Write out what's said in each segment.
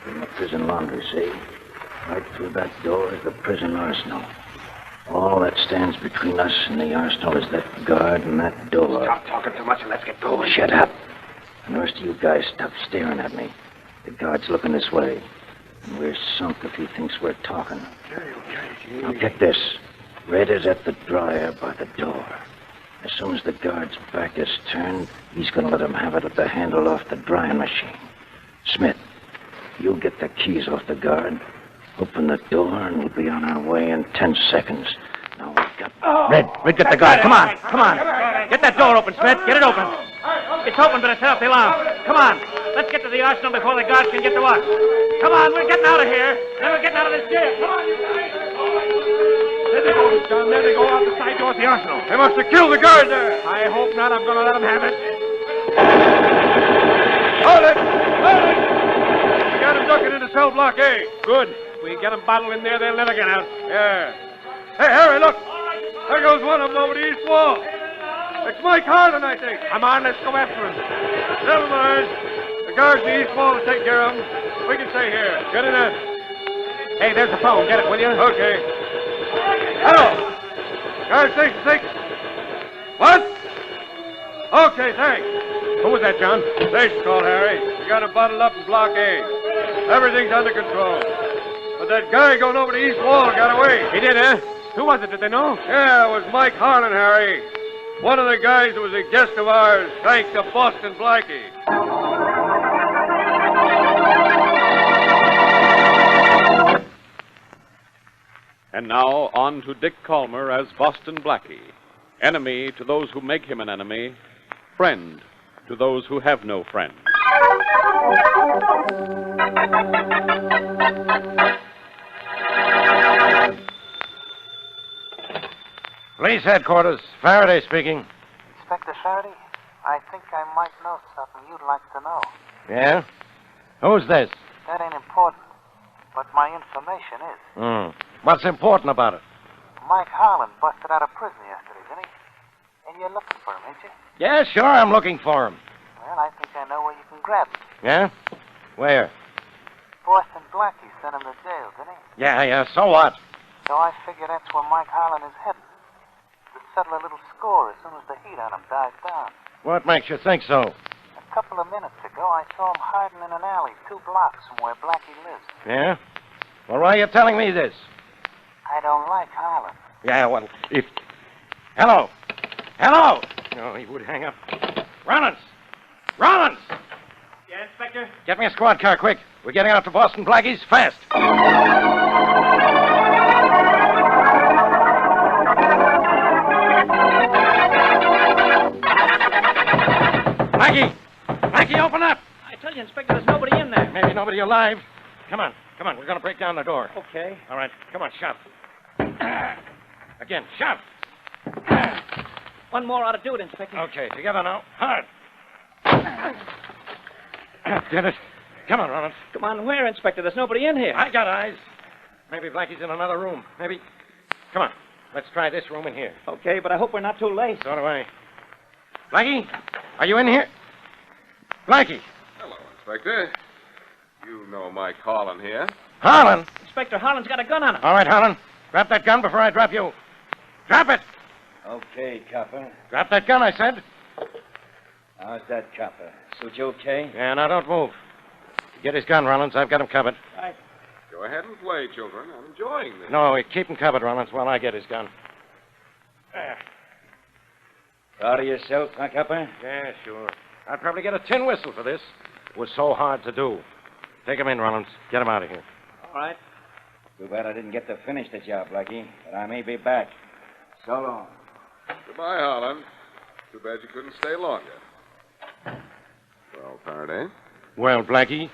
From the prison laundry, see? Right through that door is the prison arsenal. All that stands between us and the arsenal is that guard and that door. Stop talking too much and let's get going. Shut up. And the rest of you guys stop staring at me. The guard's looking this way. And we're sunk if he thinks we're talking. Okay. Now get this. Red is at the dryer by the door. As soon as the guard's back is turned, he's going to let him have it at the handle off the drying machine. Smith, you'll get the keys off the guard. Open the door, and we'll be on our way in 10 seconds. Now we've got... Red, get the guard. Come on. Get that door open, Smith. Get it open. It's open, but I set off the alarm. Come on. Let's get to the arsenal before the guards can get to us. Come on, we're getting out of here. Then we're getting out of this jail. Come on, you guys. There they go, John. There they go out the side door of the arsenal. They must have killed the guard there. I hope not. I'm going to let them have it. Hold it! We got him ducking into cell block A. Good. If we get them bottled in there, they'll never get out. Yeah. Hey, Harry, look. There goes one of them over the east wall. It's Mike Harlan, I think. Come on, let's go after him. Never mind. The guards the east wall will take care of him. We can stay here. Get in there. Hey, there's the phone. Get it, will you? Okay. Hello. Guard station 6. What? Okay, thanks. Who was that, John? Station call, Harry. We got him bottled up in block A. Everything's under control. But that guy going over the east wall got away. He did, eh? Who was it? Did they know? Yeah, it was Mike Harlan, Harry. One of the guys who was a guest of ours, thanks to Boston Blackie. And now on to Dick Calmer as Boston Blackie. Enemy to those who make him an enemy. Friend to those who have no friend. Police headquarters. Faraday speaking. Inspector Faraday, I think I might know something you'd like to know. Yeah? Who's this? That ain't important, but my information is. What's important about it? Mike Harlan busted out of prison yesterday, didn't he? And you're looking for him, ain't you? Yeah, sure, I'm looking for him. Well, I think I know where you can grab him. Yeah? Where? Boston Blackie sent him to jail, didn't he? Yeah, so what? So I figure that's where Mike Harlan is heading. To settle a little score as soon as the heat on him dies down. What makes you think so? A couple of minutes ago, I saw him hiding in an alley 2 blocks from where Blackie lives. Yeah? Well, why are you telling me this? I don't like Harlan. Yeah, well, if... Hello! Hello! No, he would hang up. Rollins! Yeah, Inspector? Get me a squad car, quick. We're getting out to Boston Blackie's fast. Blackie, open up! I tell you, Inspector, there's nobody in there. Maybe nobody alive. Come on. We're going to break down the door. Okay. All right, come on, shove. Again, shove. One more ought to do it, Inspector. Okay, together now. Hard. Did it. Come on, Rollins. Come on, where, Inspector? There's nobody in here. I got eyes. Maybe Blackie's in another room. Maybe. Come on. Let's try this room in here. Okay, but I hope we're not too late. So do I. Blackie, are you in here? Blackie. Hello, Inspector. You know Mike Harlan here. Harlan? Inspector, Harlan's got a gun on him. All right, Harlan. Drop that gun before I drop you. Drop it! Okay, copper. Drop that gun, I said. How's that, copper? Suit you okay? Yeah, now don't move. Get his gun, Rollins. I've got him covered. Right. Go ahead and play, children. I'm enjoying this. No, keep him covered, Rollins, while I get his gun. Proud of yourself, huh, copper? Yeah, sure. I'd probably get a tin whistle for this. It was so hard to do. Take him in, Rollins. Get him out of here. All right. Too bad I didn't get to finish the job, Blackie, but I may be back. So long. Goodbye, Harlan. Too bad you couldn't stay longer. Well, Faraday, Well, Blackie?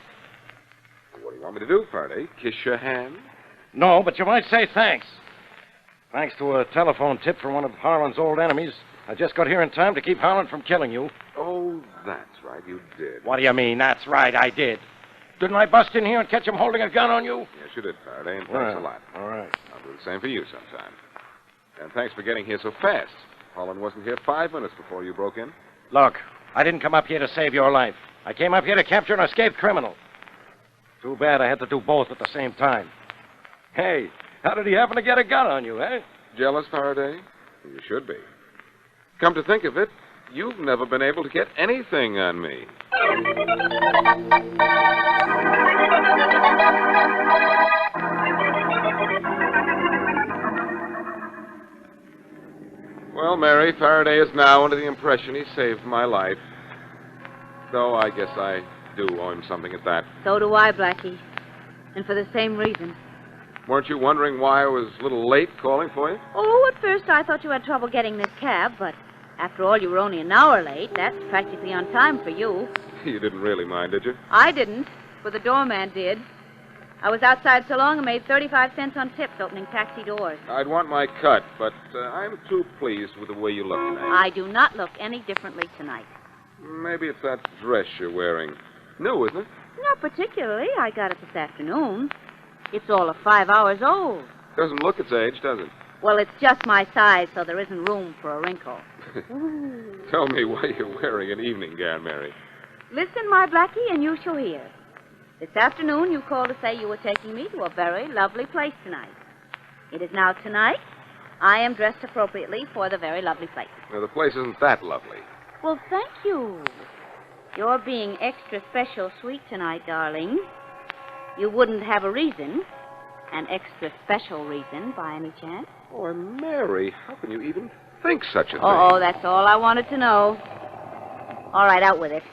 what do you want me to do, Faraday? Kiss your hand? No, but you might say thanks. Thanks to a telephone tip from one of Harlan's old enemies, I just got here in time to keep Harlan from killing you. Oh, that's right, you did. What do you mean? That's right, I did. Didn't I bust in here and catch him holding a gun on you? Yes, you did, Faraday, and thanks a lot. All right. I'll do the same for you sometime. And thanks for getting here so fast. Harlan wasn't here 5 minutes before you broke in. Look, I didn't come up here to save your life. I came up here to capture an escaped criminal. Too bad I had to do both at the same time. Hey, how did he happen to get a gun on you, eh? Jealous, Faraday? You should be. Come to think of it, you've never been able to get anything on me. Well, Mary, Faraday is now under the impression he saved my life. Though I guess I do owe him something at that. So do I, Blackie. And for the same reason. Weren't you wondering why I was a little late calling for you? Oh, at first I thought you had trouble getting this cab, but after all, you were only an hour late. That's practically on time for you. You didn't really mind, did you? I didn't, but the doorman did. I was outside so long I made 35 cents on tips opening taxi doors. I'd want my cut, but I'm too pleased with the way you look tonight. I do not look any differently tonight. Maybe it's that dress you're wearing. New, isn't it? Not particularly. I got it this afternoon. It's all of 5 hours old. Doesn't look its age, does it? Well, it's just my size, so there isn't room for a wrinkle. Tell me why you're wearing an evening gown, Mary. Listen, my Blackie, and you shall hear. This afternoon, you called to say you were taking me to a very lovely place tonight. It is now tonight. I am dressed appropriately for the very lovely place. Now, the place isn't that lovely. Well, thank you. You're being extra special sweet tonight, darling. You wouldn't have a reason, an extra special reason, by any chance? Oh, Mary, how can you even think such a thing? Oh, that's all I wanted to know. All right, out with it.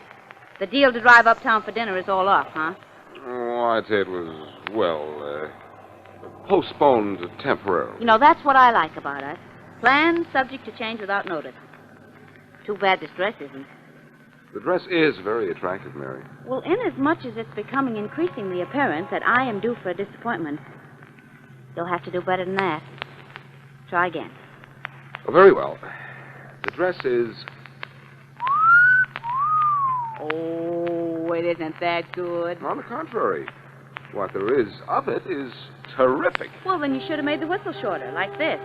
The deal to drive uptown for dinner is all off, huh? Oh, I'd say it was, well, postponed temporarily. You know, that's what I like about us. Plans subject to change without notice. Too bad this dress isn't. The dress is very attractive, Mary. Well, inasmuch as it's becoming increasingly apparent that I am due for a disappointment, you'll have to do better than that. Try again. Oh, very well. The dress is... Oh, it isn't that good. On the contrary. What there is of it is terrific. Well, then you should have made the whistle shorter, like this.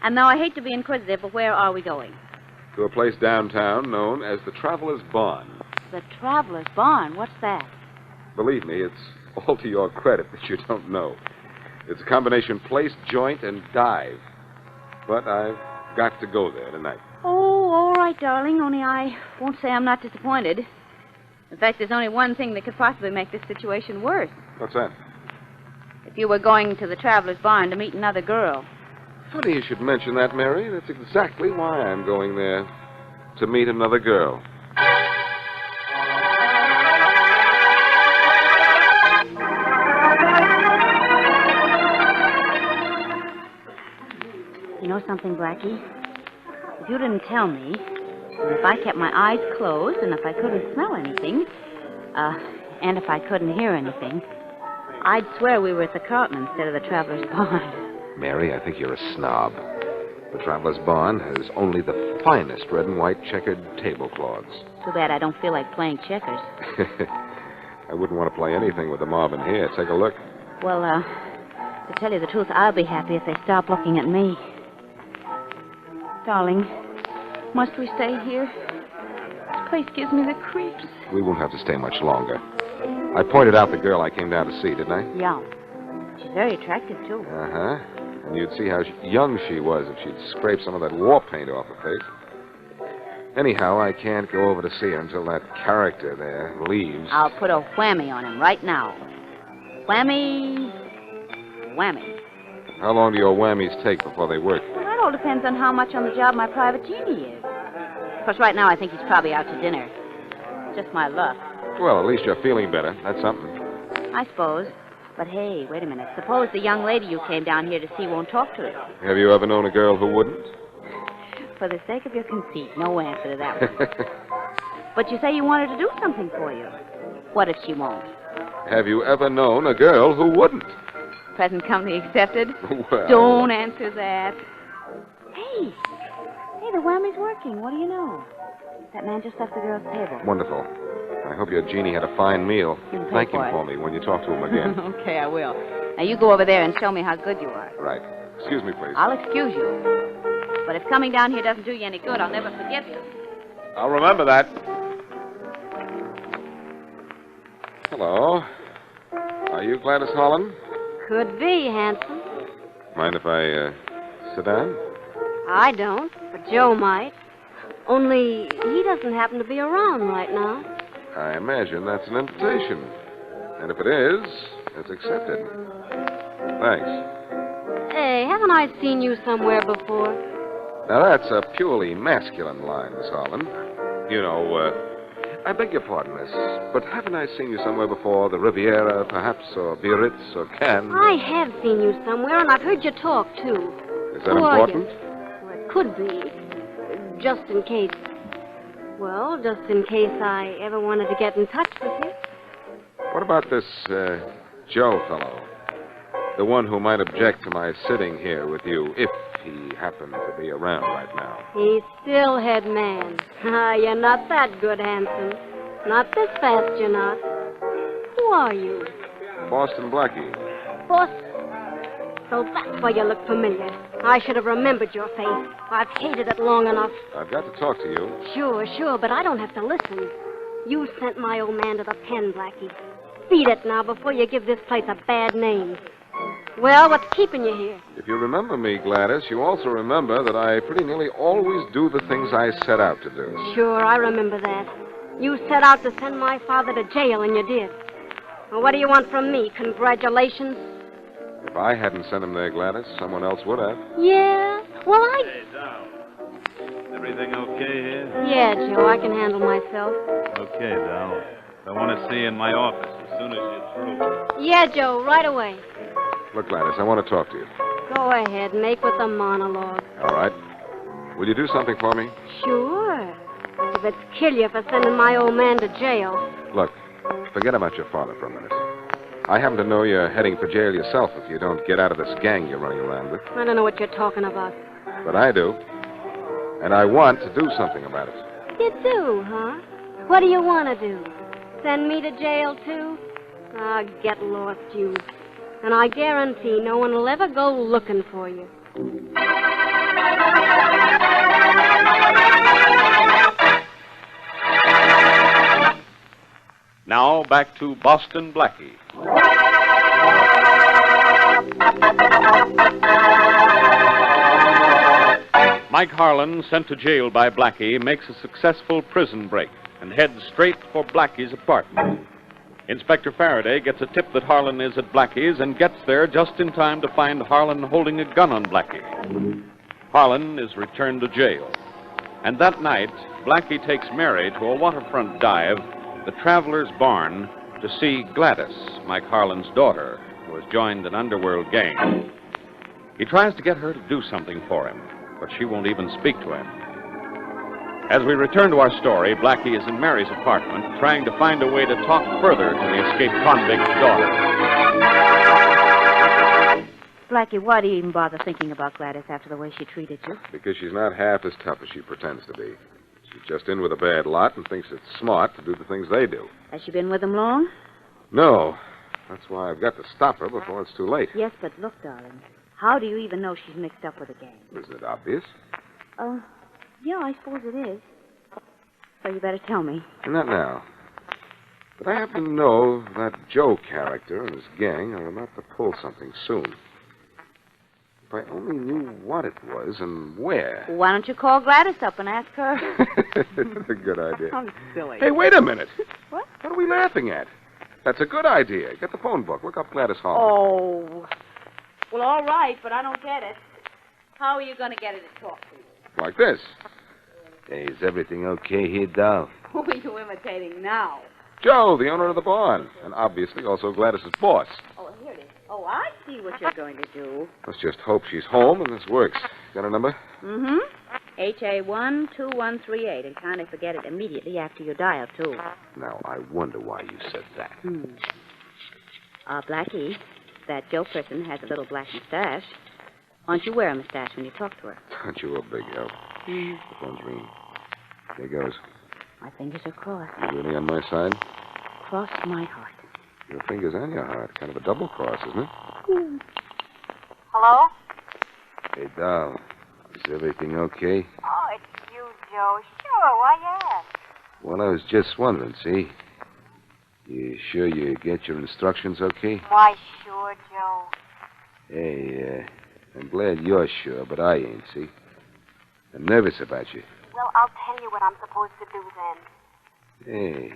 And now I hate to be inquisitive, but where are we going? To a place downtown known as the Traveler's Barn. The Traveler's Barn? What's that? Believe me, it's all to your credit that you don't know. It's a combination place, joint, and dive. But I've got to go there tonight. Oh, all right, darling, only I won't say I'm not disappointed. In fact, there's only one thing that could possibly make this situation worse. What's that? If you were going to the Traveler's Barn to meet another girl. Funny you should mention that, Mary. That's exactly why I'm going there. To meet another girl. You know something, Blackie? If you didn't tell me, and if I kept my eyes closed, and if I couldn't smell anything, and if I couldn't hear anything, I'd swear we were at the Carlton instead of the Traveler's Barn. Mary, I think you're a snob. The Traveler's Barn has only the finest red and white checkered tablecloths. Too bad I don't feel like playing checkers. I wouldn't want to play anything with the mob in here. Take a look. Well, to tell you the truth, I'll be happy if they stop looking at me. Darling, must we stay here? This place gives me the creeps. We won't have to stay much longer. I pointed out the girl I came down to see, didn't I? Yeah. She's very attractive, too. Uh-huh. And you'd see how young she was if she'd scraped some of that war paint off her face. Anyhow, I can't go over to see her until that character there leaves. I'll put a whammy on him right now. Whammy. Whammy. How long do your whammies take before they work? Well, that all depends on how much on the job my private genie is. Of course, right now I think he's probably out to dinner. Just my luck. Well, at least you're feeling better. That's something. I suppose. But hey, wait a minute. Suppose the young lady you came down here to see won't talk to us. Have you ever known a girl who wouldn't? For the sake of your conceit, no answer to that one. But you say you want her to do something for you. What if she won't? Have you ever known a girl who wouldn't? Present company accepted? Well... Don't answer that. Hey, the whammy's working. What do you know? That man just left the girl's table. Wonderful. I hope your genie had a fine meal. Thank him for for me when you talk to him again. Okay, I will. Now, you go over there and show me how good you are. Right. Excuse me, please. I'll excuse you. But if coming down here doesn't do you any good, I'll never forgive you. I'll remember that. Hello. Are you Gladys Holland? Could be, handsome. Mind if I sit down? I don't, but Joe might. Only he doesn't happen to be around right now. I imagine that's an invitation. And if it is, it's accepted. Thanks. Hey, haven't I seen you somewhere before? Now, that's a purely masculine line, Miss Holland. You know, I beg your pardon, miss, but haven't I seen you somewhere before? The Riviera, perhaps, or Biarritz, or Cannes? I have seen you somewhere, and I've heard you talk, too. Is that Who are important? you? Well, it could be. Just in case. Well, just in case I ever wanted to get in touch with you. What about this, Joe fellow? The one who might object to my sitting here with you, if he happened to be around right now. He's still head man. You're not that good, handsome. Not this fast, you're not. Who are you? Boston Blackie. Boston. So that's why you look familiar. I should have remembered your face. I've hated it long enough. I've got to talk to you. Sure, but I don't have to listen. You sent my old man to the pen, Blackie. Beat it now before you give this place a bad name. Well, what's keeping you here? If you remember me, Gladys, you also remember that I pretty nearly always do the things I set out to do. Sure, I remember that. You set out to send my father to jail, and you did. Well, what do you want from me? Congratulations? If I hadn't sent him there, Gladys, someone else would have. Yeah? Well, Hey, Dow. Everything okay here? Yeah, Joe, I can handle myself. Okay, Dow. I want to see you in my office as soon as you're through. Yeah, Joe, right away. Look, Gladys, I want to talk to you. Go ahead, make with the monologue. All right. Will you do something for me? Sure. If it's kill you for sending my old man to jail. Look, forget about your father for a minute. I happen to know you're heading for jail yourself if you don't get out of this gang you're running around with. I don't know what you're talking about. But I do. And I want to do something about it. You do, huh? What do you want to do? Send me to jail, too? Ah, get lost, you. And I guarantee no one will ever go looking for you. Now back to Boston Blackie. Mike Harlan, sent to jail by Blackie, makes a successful prison break and heads straight for Blackie's apartment. Inspector Faraday gets a tip that Harlan is at Blackie's and gets there just in time to find Harlan holding a gun on Blackie. Harlan is returned to jail. And that night, Blackie takes Mary to a waterfront dive, the Traveler's Barn, to see Gladys, Mike Harlan's daughter, who has joined an underworld gang. He tries to get her to do something for him, but she won't even speak to him. As we return to our story, Blackie is in Mary's apartment, trying to find a way to talk further to the escaped convict's daughter. Blackie, why do you even bother thinking about Gladys after the way she treated you? Because she's not half as tough as she pretends to be. She's just in with a bad lot and thinks it's smart to do the things they do. Has she been with them long? No. That's why I've got to stop her before it's too late. Yes, but look, darling. How do you even know she's mixed up with a gang? Isn't it obvious? Yeah, I suppose it is. So you better tell me. Not now. But I happen to know that Joe character and his gang are about to pull something soon. If I only knew what it was and where. Why don't you call Gladys up and ask her? That's a good idea. How silly. Hey, wait a minute. What? What are we laughing at? That's a good idea. Get the phone book. Look up Gladys Holland. Oh. Well, all right, but I don't get it. How are you going to get her to talk to you? Like this. Hey, is everything okay here, Dow? Who are you imitating now? Joe, the owner of the barn. And obviously also Gladys' boss. Oh, here it is. Oh, I see what you're going to do. Let's just hope she's home and this works. Got her number? Mm-hmm. HA12138, and kindly forget it immediately after you dial, too. Now, I wonder why you said that. Blackie, that Joe person has a little black mustache. Why don't you wear a mustache when you talk to her? Aren't you a big help? The phone's ringing. Here goes. My fingers are crossed. You really on my side? Cross my heart. Your fingers and your heart. Kind of a double cross, isn't it? Hello? Hey, Dow, is everything okay? Oh, it's you, Joe. Sure, why you ask? Well, I was just wondering, see? You sure you get your instructions okay? Why, sure, Joe. Hey, I'm glad you're sure, but I ain't, see? I'm nervous about you. Well, I'll tell you what I'm supposed to do then. Hey,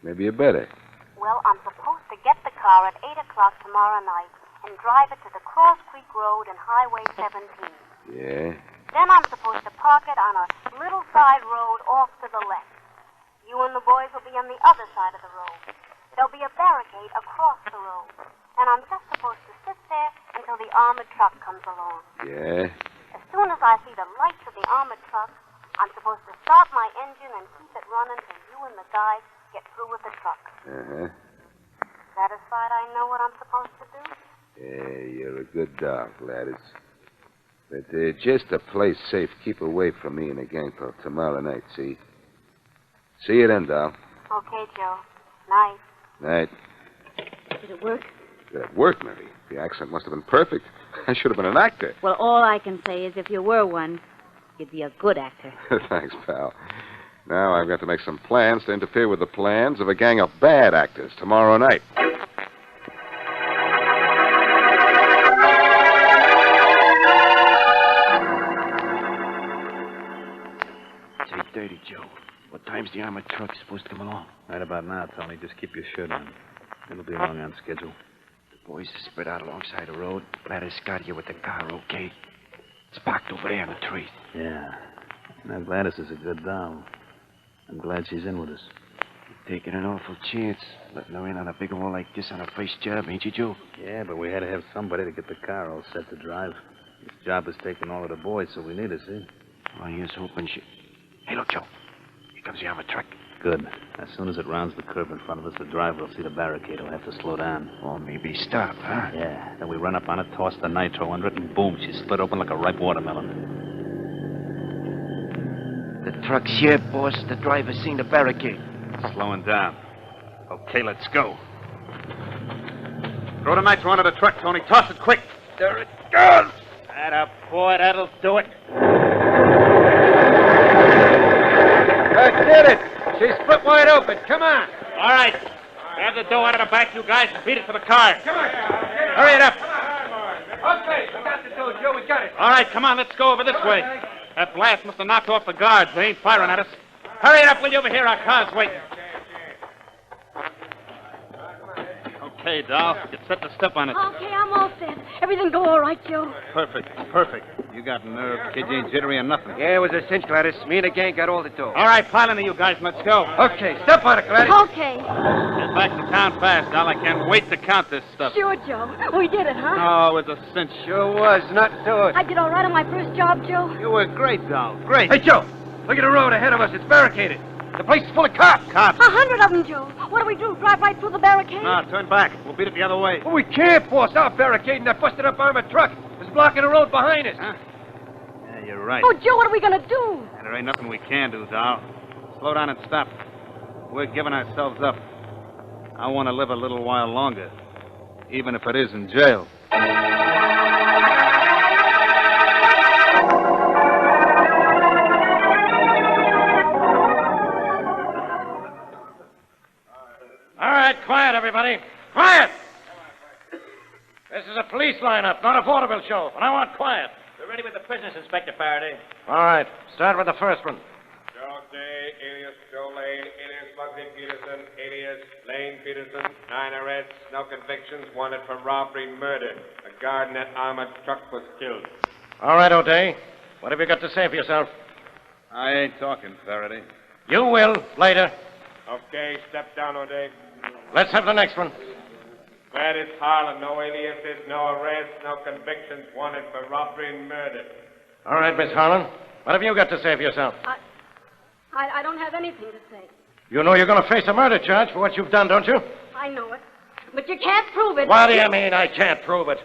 maybe you better. Well, I'm supposed to get the car at 8 o'clock tomorrow night and drive it to the Cross Creek Road and Highway 17. Yeah? Then I'm supposed to park it on a little side road off to the left. You and the boys will be on the other side of the road. There'll be a barricade across the road. And I'm just supposed to sit there until the armored truck comes along. Yeah? As soon as I see the lights of the armored truck, I'm supposed to start my engine and keep it running till you and the guys get through with the truck. Uh-huh. Satisfied I know what I'm supposed to do? Yeah, you're a good dog, Gladys. But just to play safe, keep away from me and the gang till tomorrow night, see? See you then, doll. Okay, Joe. Night. Night. Did it work? Did it work, Mary? The accent must have been perfect. I should have been an actor. Well, all I can say is if you were one, you'd be a good actor. Thanks, pal. Now I've got to make some plans to interfere with the plans of a gang of bad actors tomorrow night. Say, Dirty Joe, what time's the armored truck supposed to come along? Right about now, Tony. Just keep your shirt on. It'll be along on schedule. The boys are spread out alongside the road. Gladys got here with the car, okay? It's parked over there in the trees. Yeah. Now, Gladys is a good doll. I'm glad she's in with us. You're taking an awful chance, letting her in on a big hole like this on her first job, ain't you, Joe? Yeah, but we had to have somebody to get the car all set to drive. This job is taking all of the boys, so we need her, see? Well, here's hoping she... Hey, look, Joe. Here comes the armored truck. Good. As soon as it rounds the curve in front of us, the driver will see the barricade. He'll have to slow down. Or maybe stop, huh? Yeah. Then we run up on it, toss the nitro under it, and boom, she's split open like a ripe watermelon. The truck's here, boss. The driver's seen the barricade. Slowing down. Okay, let's go. Throw the nitro under the truck, Tony. Toss it quick. There it goes. Atta boy, that'll do it. That did it. She's split wide open. Come on. All right. Grab the door out of the back, you guys, and beat it to the car. Come on. Hurry it up. Okay, we got the door, Joe. We got it. All right, come on, let's go over this way. That blast must have knocked off the guards. They ain't firing at us. Hurry it up, will you, over here? Our car's waiting. Okay, doll. Get set to step on it. Okay, I'm all set. Everything go all right, Joe? Perfect. You got nerve. Kid, you ain't jittery or nothing. Yeah, it was a cinch, Gladys. Me and the gang got all the dough. All right, pile into you guys and let's go. Okay, step on it, Gladys. Okay. Get back to town fast, doll. I can't wait to count this stuff. Sure, Joe. We did it, huh? Oh, it was a cinch. Sure was. Nothing to it. I did all right on my first job, Joe. You were great, doll. Great. Hey, Joe. Look at the road ahead of us. It's barricaded. The place is full of cops. 100 of them, Joe. What do we do? Drive right through the barricade? No, turn back. We'll beat it the other way. Well, we can't force our barricade in that busted-up armored truck. It's blocking the road behind us. Huh? Yeah, you're right. Oh, Joe, what are we going to do? And there ain't nothing we can do, doll. Slow down and stop. We're giving ourselves up. I want to live a little while longer, even if it is in jail. All right, quiet, everybody. Quiet! This is a police lineup, not a vaudeville show, and I want quiet. We're ready with the prisoners, Inspector Faraday. All right, start with the first one. Joe Day, alias Joe Lane, alias Bugsy Peterson, alias Lane Peterson. 9 arrests, no convictions, wanted for robbery, murder. A guard in that armored truck was killed. All right, O'Day. What have you got to say for yourself? I ain't talking, Faraday. You will, later. Okay, step down, O'Day. Let's have the next one. Gladys Harlan, no aliases, no arrests, no convictions, wanted for robbery and murder. All right, Miss Harlan. What have you got to say for yourself? I don't have anything to say. You know you're going to face a murder charge for what you've done, don't you? I know it. But you can't prove it. What do you mean I can't prove it?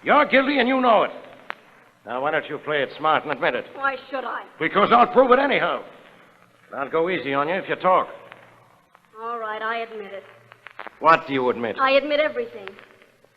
You're guilty and you know it. Now, why don't you play it smart and admit it? Why should I? Because I'll prove it anyhow. I'll go easy on you if you talk. All right, I admit it. What do you admit? I admit everything.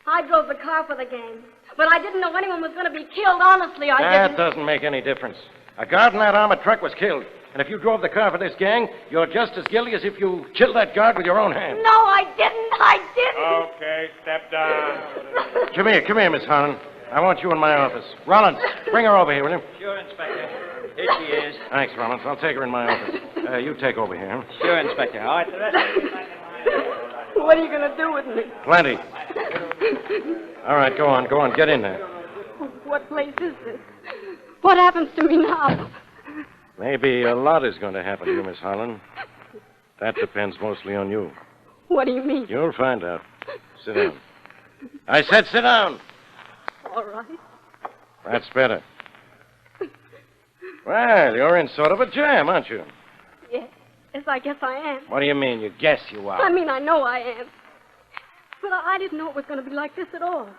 I drove the car for the gang. But I didn't know anyone was going to be killed. Honestly, I didn't. That doesn't make any difference. A guard in that armored truck was killed. And if you drove the car for this gang, you're just as guilty as if you killed that guard with your own hands. No, I didn't. I didn't. Okay, step down. Come here, Miss Harlan. I want you in my office. Rollins, bring her over here, will you? Sure, Inspector. Here she is. Thanks, Rollins. I'll take her in my office. You take over here. Sure, Inspector. All right, the rest of you. What are you going to do with me? Plenty. All right, go on. Get in there. What place is this? What happens to me now? Maybe a lot is going to happen to you, Miss Harlan. That depends mostly on you. What do you mean? You'll find out. Sit down. I said sit down. All right. That's better. Well, you're in sort of a jam, aren't you? Yes, I guess I am. What do you mean, you guess you are? I mean, I know I am. But I didn't know it was going to be like this at all.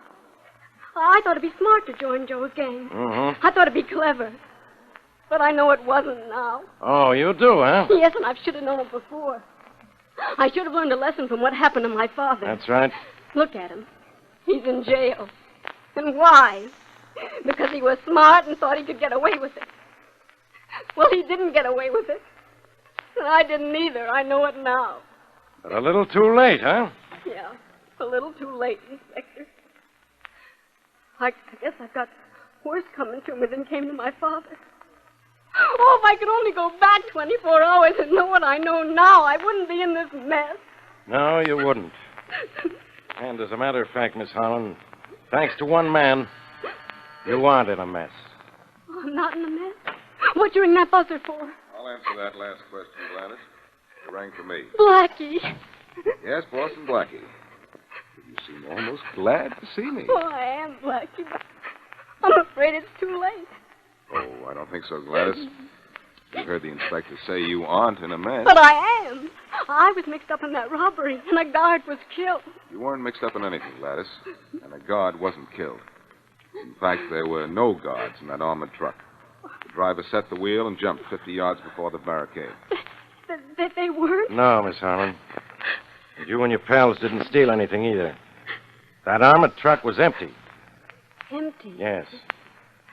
I thought it'd be smart to join Joe's gang. Mm-hmm. I thought it'd be clever. But I know it wasn't now. Oh, you do, huh? Yes, and I should have known it before. I should have learned a lesson from what happened to my father. That's right. Look at him. He's in jail. And why? Because he was smart and thought he could get away with it. Well, he didn't get away with it. And I didn't either. I know it now. But a little too late, huh? Yeah, it's a little too late, Inspector. I guess I've got worse coming to me than came to my father. Oh, if I could only go back 24 hours and know what I know now, I wouldn't be in this mess. No, you wouldn't. And as a matter of fact, Miss Harlan, thanks to one man, you aren't in a mess. Oh, I'm not in a mess? What'd you ring that buzzer for? I'll answer that last question, Gladys. You rang for me. Blackie. Yes, Boston Blackie. You seem almost glad to see me. Oh, I am, Blackie. I'm afraid it's too late. Oh, I don't think so, Gladys. You heard the inspector say you aren't in a mess. But I am. I was mixed up in that robbery, and a guard was killed. You weren't mixed up in anything, Gladys. And a guard wasn't killed. In fact, there were no guards in that armored truck. The driver set the wheel and jumped 50 yards before the barricade. That they weren't? No, Miss Harlan. And you and your pals didn't steal anything either. That armored truck was empty. Empty? Yes.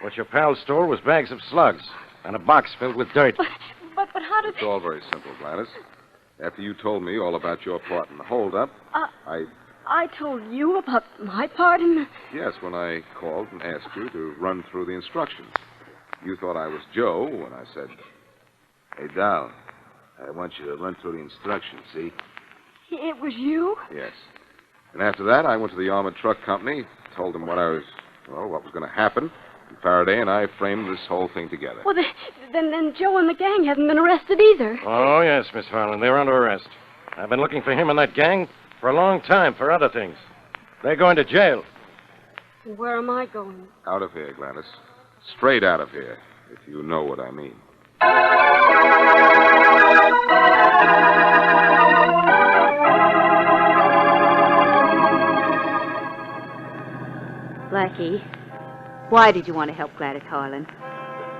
What your pals stole was bags of slugs and a box filled with dirt. But how did It's all very simple, Gladys. After you told me all about your part in the holdup, I told you about my part in the... Yes, when I called and asked you to run through the instructions. You thought I was Joe when I said, "Hey, Dal, I want you to run through the instructions, see?" It was you? Yes. And after that, I went to the armored truck company, told them what was going to happen. And Faraday and I framed this whole thing together. Well, then Joe and the gang haven't been arrested either. Oh, yes, Miss Harlan. They're under arrest. I've been looking for him and that gang for a long time for other things. They're going to jail. And where am I going? Out of here, Gladys. Straight out of here, if you know what I mean. Blackie, why did you want to help Gladys Harlan?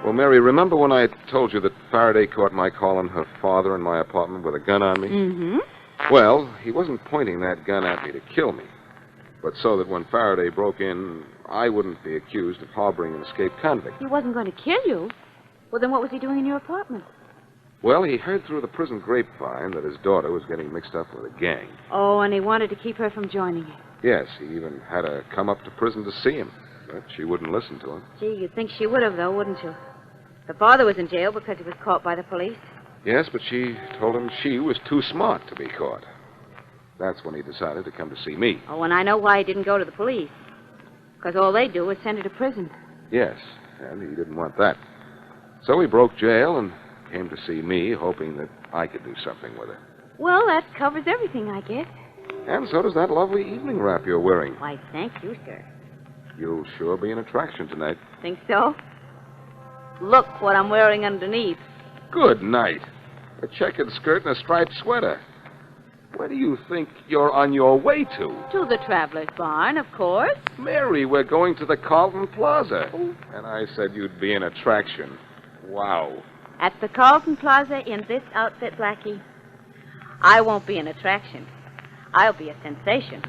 Well, Mary, remember when I told you that Faraday caught Mike Harlan, her father, in my apartment with a gun on me? Mm-hmm. Well, he wasn't pointing that gun at me to kill me, but so that when Faraday broke in, I wouldn't be accused of harboring an escaped convict. He wasn't going to kill you. Well, then what was he doing in your apartment? Well, he heard through the prison grapevine that his daughter was getting mixed up with a gang. Oh, and he wanted to keep her from joining you. Yes, he even had her come up to prison to see him, but she wouldn't listen to him. Gee, you'd think she would have, though, wouldn't you? The father was in jail because he was caught by the police. Yes, but she told him she was too smart to be caught. That's when he decided to come to see me. Oh, and I know why he didn't go to the police. Because all they do is send her to prison. Yes, and he didn't want that. So he broke jail and came to see me, hoping that I could do something with her. Well, that covers everything, I guess. And so does that lovely evening wrap you're wearing. Why, thank you, sir. You'll sure be an attraction tonight. Think so? Look what I'm wearing underneath. Good night. A checkered skirt and a striped sweater. Where do you think you're on your way to? To the Traveler's Barn, of course. Mary, we're going to the Carlton Plaza. Oh. And I said you'd be an attraction. Wow. At the Carlton Plaza in this outfit, Blackie, I won't be an attraction. I'll be a sensation.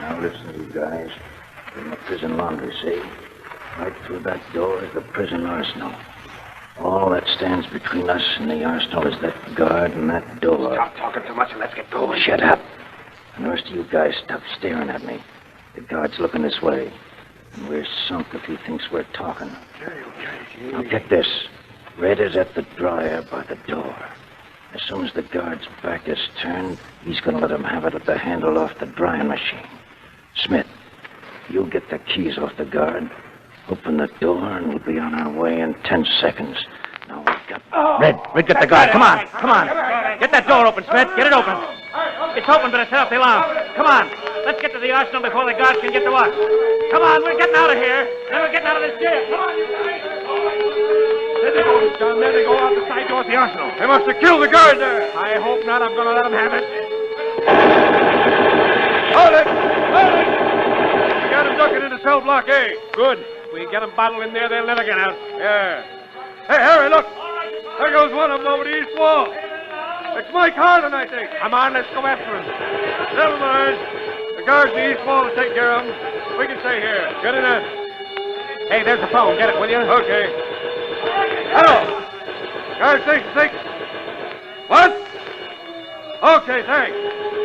Now listen, you guys. We're in the prison laundry, see? Right through that door is the prison arsenal. All that stands between us and the arsenal is that guard and that door. Stop talking too much and let's get going. Shut up. And the rest of you guys stop staring at me. The guard's looking this way. And we're sunk if he thinks we're talking. Okay. Now get this. Red is at the dryer by the door. As soon as the guard's back is turned, he's going to let him have it at the handle off the drying machine. Smith, you get the keys off the guard. Open the door, and we'll be on our way in 10 seconds. Now we've got... Red, get the guard. Come on. Get that door open, Smith. Get it open. It's open, but it's set off the alarm. Come on. Let's get to the arsenal before the guards can get to us. Come on, we're getting out of here. Then we're getting out of this jail. Come on, you guys. There they go, John. There they go out the side door of the arsenal. They must have killed the guard there. I hope not. I'm going to let them have it. Hold it! We got him ducking into cell block A. Good. If we get them bottled in there, they'll never get out. Yeah. Hey, Harry, look. There goes one of them over the east wall. It's Mike Harlan, I think. Come on, let's go after him. Never mind. The guards the east wall will take care of him. We can stay here. Get it in. Hey, there's the phone. Get it, will you? Okay. Hello. Guard station 6. What? Okay, thanks.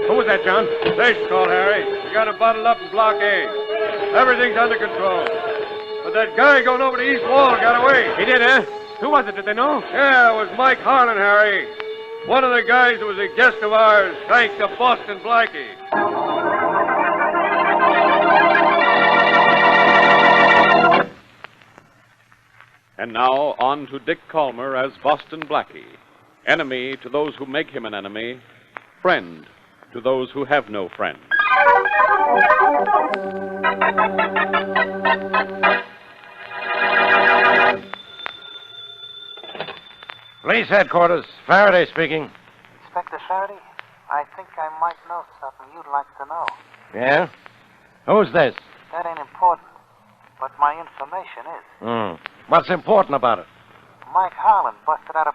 Who was that, John? Station call, Harry. We got him bottled up in block A. Everything's under control. But that guy going over the east wall got away. He did, eh? Who was it? Did they know? Yeah, it was Mike Harlan, Harry. One of the guys who was a guest of ours, thanks to Boston Blackie. And now on to Dick Calmer as Boston Blackie. Enemy to those who make him an enemy. Friend to those who have no friend. Police headquarters. Faraday speaking. Inspector Faraday, I think I might know something you'd like to know. Yeah? Who's this? That ain't important, but my information is. What's important about it? Mike Harlan busted out of